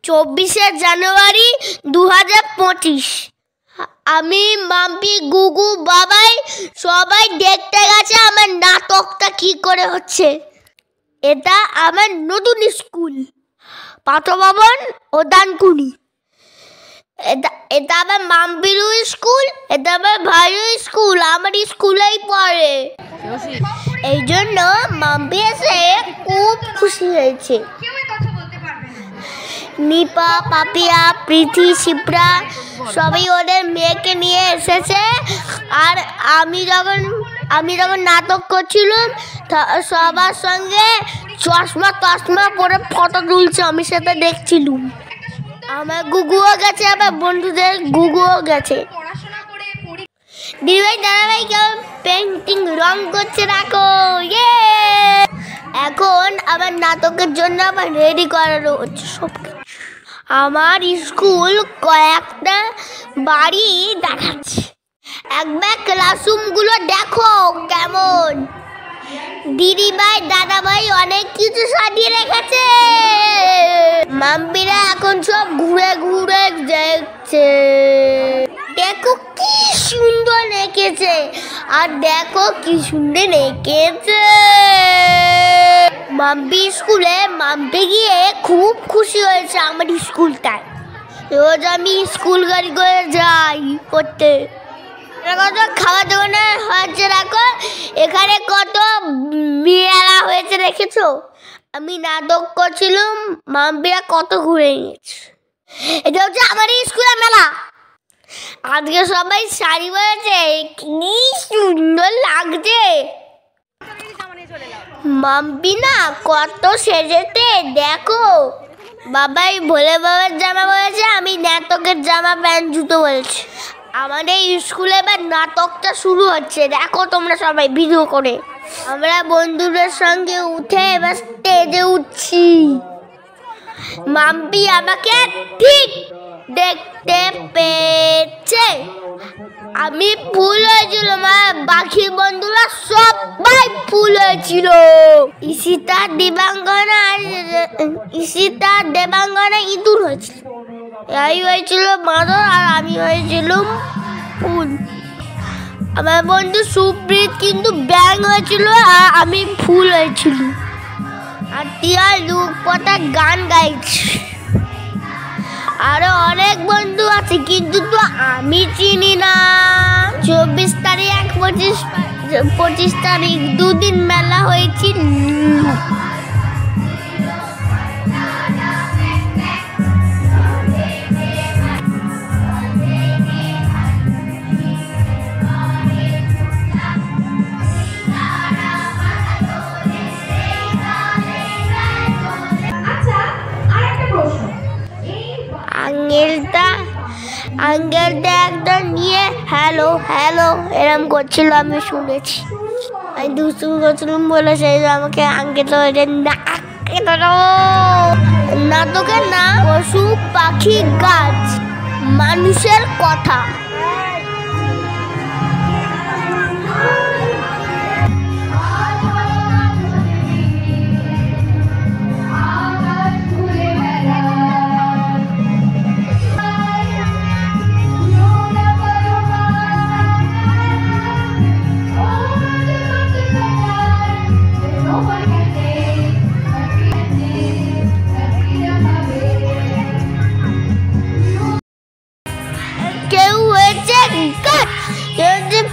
24শে জানুয়ারি 2025। আমি মাম্পি গুগু বাবাই সবাই দেখতে গেছে আমার নাটকটা কি করে হচ্ছে। এটা আমার নতুন স্কুল পাঠভবন ও দানকুনি। এটা আমার মাম্পিরও স্কুল, এটা আমার ভাইয়ের স্কুল, আমার স্কুলেই পড়ে। এই জন্য মাম্পি এসে খুব খুশি হয়েছে। নিপা, পাপিয়া, প্রীতি, শিপ্রা সবাই ওদের মেয়েকে নিয়ে এসেছে। আর আমি যখন নাটক করছিলাম সবার সঙ্গে চশমা পরে ফটো তুলছে, আমি সেটা দেখছিলাম। আমার গুগুও গেছে, আমার বন্ধুদের গুগুও গেছে। দিদিভাই দাদাভাই কেমন পেন্টিং রং করছে দেখো। এখন আমার নাটকের জন্য আবার রেডি করানো হচ্ছে সব কিছু। আমার স্কুল কয়েকটা বাড়ি দেখাচ্ছে। একবার ক্লাসরুমগুলো দেখো কেমন। দিদিভাই দাদাভাই অনেক কিছু সাজিয়ে রেখেছে। মাম্পিরা এখন সব ঘুরে ঘুরে দেখছে। দেখো কি সুন্দর এঁকেছে, আর দেখো কি সুন্দর এঁকেছে। মাম্পি স্কুলে মাম্পি গিয়ে খুব খুশি হয়েছে আমার স্কুলটায়। রোজ আমি স্কুল গাড়ি করে যাই পড়তে। কত খাওয়া দাওয়া হয়েছে দেখো, এখানে কত মেলা হয়েছে দেখেছো। আমি নাটক করছিলাম, মাম্পিরা কত ঘুরে নিয়েছে। এটা হচ্ছে আমার স্কুলের মেলা। আজকে সবাই শাড়ি পরেছে, কি সুন্দর লাগছে। মাম্পি না কত সেজেছে দেখো। বাবাই ভোলে বাবার জামা পরেছে, আমি নাটকের জামা প্যান্ট জুতো বলছি। আমাদের স্কুলে এবার নাটকটা শুরু হচ্ছে, দেখো তোমরা সবাই ভিডিও করে। আমরা বন্ধুদের সঙ্গে উঠে এবার স্টেজে উঠছি। মাম্পি আমাকে ঠিক দেখতে পেয়েছে। আমি ফুল হয়েছিল, বাকি বন্ধুরা সবাই ফুল হয়েছিল। ঈশিতা দেবাঙ্গনা ইঁদুর হয়েছিল। এই হয়েছিল বাঁদর, আর আমি হয়েছিলাম ফুল। আমার বন্ধু সুপ্রীত কিন্তু ব্যাং হয়েছিল, আর আমি ফুল হয়েছিল। আর টিয়া রূপকথা গান গাইছে। আরো অনেক বন্ধু আছে কিন্তু তো আমি চিনি না। 24 তারিখ 25 তারিখ দুদিন মেলা হয়েছিল। আঙ্কেলটা একদম নিয়ে হ্যালো এরম করছিল, আমি শুনেছি। আমি দুষ্টু করছিলাম বলে সেই আমাকে আঙ্কেল নাটকের নাম পশু পাখি গাছ মানুষের কথা।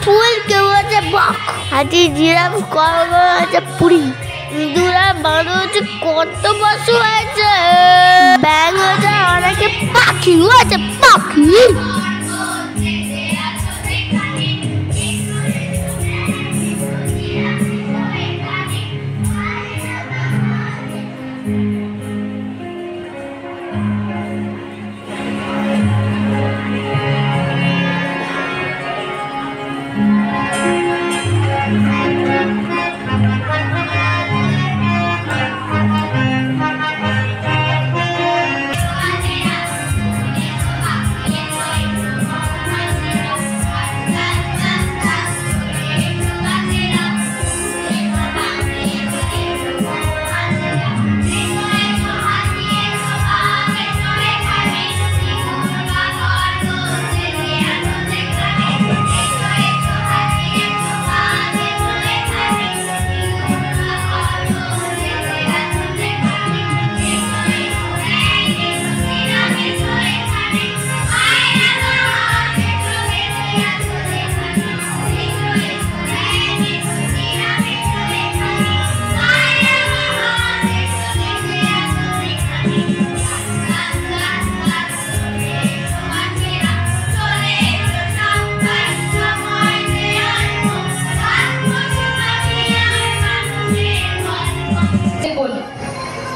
ফুল, কেউ হচ্ছে বক, হাতি, জিরাফ, হচ্ছে পুরী, ইঁদুরা, বাঁদর হচ্ছে কত পশু হয়েছে। ব্যাং হয়েছে, অনেকে পাখি হয়েছে পাখি।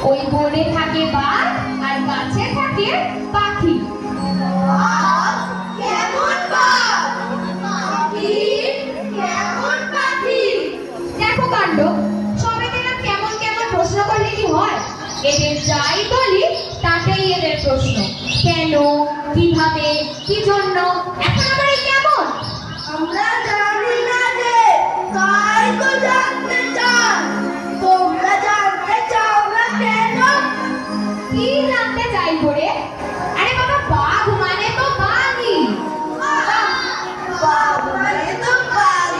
ওই বনে থাকে বাঘ আর গাছে থাকে পাখি। কেমন বাঘ? কেমন পাখি? দেখো কাণ্ড, সবাই দেখলাম কেমন কেমন প্রশ্ন করলে কি হয়? এদের যাই বলি তাতেই এদের প্রশ্ন। কেন, কিভাবে, কি জন্য, এখন আবার এই কেমন? আমরা জানি না যে, তাই তো জানতে চাই। তোমরা জানতে চাও না কেন? কি জানতে চাইবো রে? আরে বাবা, বাঘ মানে তো বাঘই। বাঘ মানে তো বাঘ।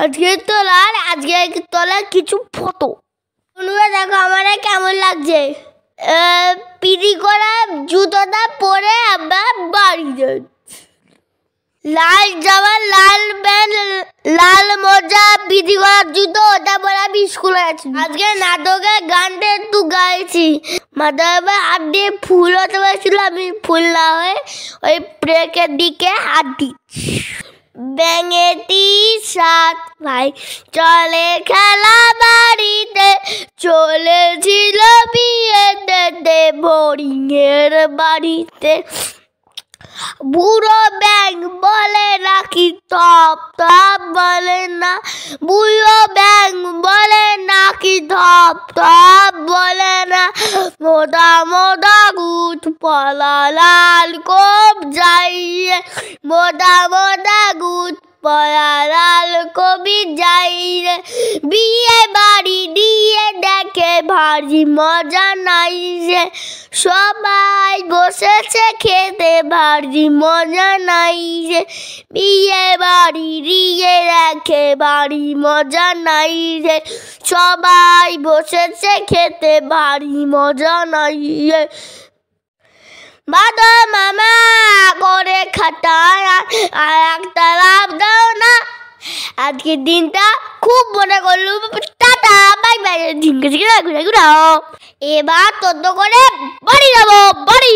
আজকে তোলা কিছু ফটো। বন্ধুরা দেখো আমার কেমন লাগছে। পিটি করা জুতোটা পরে আমরা বাড়ি যাচ্ছি। লাল জামা, লাল প্যান্ট, লাল মোজা, পিটি করার জুতো, ওটা পরে আমি স্কুলে যাচ্ছি। আজকে নাটকের গানটা একটু গাইছি। মাথায় হাত দিয়ে ফুল হতে পারছিল, আমি ফুল না হয়ে ওই ব্রেকের দিকে হাত দিচ্ছি। ব্যাঙেটি 7 ভাই চলে খেলা বাড়িতে, চলেছিল বিয়েতে বোরিংয়ের বাড়িতে। বুড়ো ব্যাঙ বলে নাকি টপ টপ বলে না, বুড়ো ব্যাঙ বলে নাকি টপ টপ বলে না। মোটা মোটা গুট পলা লাল কোপ যাইয়ে, মোটা মোটা গুট পলা লাল কবি যাইয়ে। বিয়ে বাড়ি দিয়ে দেখে ভারী মজা নাই যে, সবাই বসেছে খেতে ভারী মজা নাই যে। বিয়ে বাড়ি দিয়ে দেখে ভারী মজা নাই যে, সবাই বসেছে খেতে ভারী মজা নাই যে। বাদর মামা করে খাটায় আর একটা লাভ দাও না। আজকের দিনটা খুব মনে করলো। Tata bye bye. এবার তত করে বাড়ি যাবো, বাড়ি।